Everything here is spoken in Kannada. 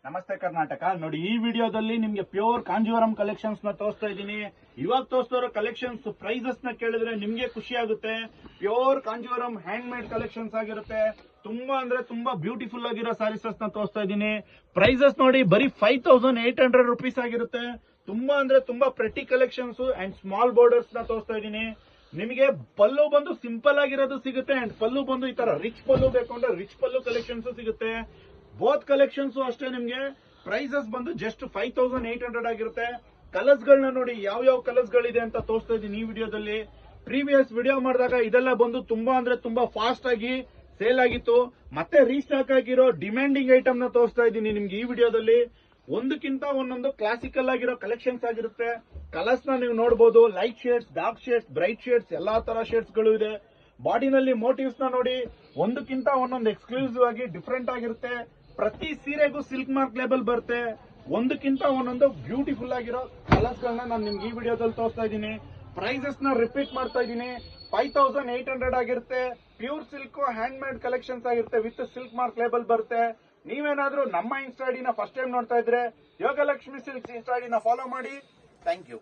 ನಮಸ್ತೆ ಕರ್ನಾಟಕ. ನೋಡಿ, ಈ ವಿಡಿಯೋದಲ್ಲಿ ನಿಮ್ಗೆ ಪ್ಯೂರ್ ಕಾಂಜೀವರಂ ಕಲೆಕ್ಷನ್ಸ್ ನ ತೋರಿಸ್ತಾ ಇದ್ದೀನಿ. ಇವಾಗ ತೋರಿಸ್ತಾ ಕಲೆಕ್ಷನ್ಸ್ ಪ್ರೈಸಸ್ ನ ಕೇಳಿದ್ರೆ ನಿಮ್ಗೆ ಖುಷಿ ಆಗುತ್ತೆ. Pure Kanjeevaram hand made collections ಆಗಿರುತ್ತೆ. ತುಂಬಾ ಅಂದ್ರೆ ತುಂಬಾ ಬ್ಯೂಟಿಫುಲ್ ಆಗಿರೋ ಸ್ಯಾರೀಸಸ್ ನ ತೋರಿಸ್ತಾ ಇದ್ದೀನಿ. ಪ್ರೈಸಸ್ ನೋಡಿ ಬರೀ 5800 ರುಪೀಸ್ ಆಗಿರುತ್ತೆ. ತುಂಬಾ ಅಂದ್ರೆ ತುಂಬಾ pretty collections and small borders ನ ತೋರಿಸ್ತಾ ಇದ್ದೀನಿ. ನಿಮಗೆ ಪಲ್ಲು ಬಂದು ಸಿಂಪಲ್ ಆಗಿರೋದು ಸಿಗುತ್ತೆ ಅಂಡ್ ಪಲ್ಲು ಬಂದು ಈ ತರ ರಿಚ್ ಪಲ್ಲು ಬೇಕು ಅಂದ್ರೆ ರಿಚ್ ಪಲ್ಲು ಕಲೆಕ್ಷನ್ಸ್ ಸಿಗುತ್ತೆ. ಬೋತ್ ಕಲೆಕ್ಷನ್ಸ್ ಅಷ್ಟೇ. ನಿಮ್ಗೆ ಪ್ರೈಸಸ್ ಬಂದು ಜಸ್ಟ್ 5800 ಆಗಿರುತ್ತೆ. ಕಲರ್ಸ್ ಗಳನ್ನ ನೋಡಿ ಯಾವ ಕಲರ್ಸ್ ಗಳಿದೆ ಅಂತ ತೋರಿಸ್ತಾ ಇದ್ದೀನಿ ಈ ವಿಡಿಯೋದಲ್ಲಿ. ಪ್ರೀವಿಯಸ್ ವಿಡಿಯೋ ಮಾಡಿದಾಗ ಇದೆಲ್ಲ ಬಂದು ತುಂಬಾ ಅಂದ್ರೆ ತುಂಬಾ ಫಾಸ್ಟ್ ಆಗಿ ಸೇಲ್ ಆಗಿತ್ತು. ಮತ್ತೆ ರೀಸ್ಟಾಕ್ ಆಗಿರೋ ಡಿಮ್ಯಾಂಡಿಂಗ್ ಐಟಮ್ ನ ತೋರಿಸ್ತಾ ಇದ್ದೀನಿ ನಿಮ್ಗೆ ಈ ವಿಡಿಯೋದಲ್ಲಿ. ಒಂದಕ್ಕಿಂತ ಒಂದೊಂದು ಕ್ಲಾಸಿಕಲ್ ಆಗಿರೋ ಕಲೆಕ್ಷನ್ಸ್ ಆಗಿರುತ್ತೆ. ಕಲರ್ಸ್ ನ ನೀವು ನೋಡಬಹುದು. Light shades, dark shades, bright shades, ಎಲ್ಲಾ ತರ ಶೇಡ್ಸ್ ಗಳು ಇದೆ. ಬಾಡಿನಲ್ಲಿ ಮೋಟಿವ್ಸ್ ನ ನೋಡಿ ಒಂದಕ್ಕಿಂತ ಒಂದೊಂದು ಎಕ್ಸ್ಕ್ಲೂಸಿವ್ ಆಗಿ ಡಿಫ್ರೆಂಟ್ ಆಗಿರುತ್ತೆ. ಪ್ರತಿ ಸೀರೆಗೂ ಸಿಲ್ಕ್ ಮಾರ್ಕ್ ಲೇಬಲ್ ಬರುತ್ತೆ. ಒಂದಕ್ಕಿಂತ ಒಂದೊಂದು ಬ್ಯೂಟಿಫುಲ್ ಆಗಿರೋ ಕಲರ್ಸ್ ಗಳನ್ನ ನಾನು ನಿಮ್ಗೆ ಈ ವಿಡಿಯೋದಲ್ಲಿ ತೋರಿಸ್ತಾ ಇದ್ದೀನಿ. ಪ್ರೈಸಸ್ ನ ರಿಪೀಟ್ ಮಾಡ್ತಾ ಇದ್ದೀನಿ. 5800 ಆಗಿರುತ್ತೆ. Pure silk hand made collections ಆಗಿರುತ್ತೆ. ವಿತ್ ಸಿಲ್ಕ್ ಮಾರ್ಕ್ ಲೇಬಲ್ ಬರುತ್ತೆ. ನೀವೇನಾದ್ರೂ ನಮ್ಮ ಇನ್ಸ್ಟಾ ಐಡಿನ ಫಸ್ಟ್ ಟೈಮ್ ನೋಡ್ತಾ ಇದ್ರೆ ಯೋಗಲಕ್ಷ್ಮಿ ಸಿಲ್ಕ್ಸ್ ಇನ್ಸ್ಟಾ ಐಡಿನ ಫಾಲೋ ಮಾಡಿ. Thank you.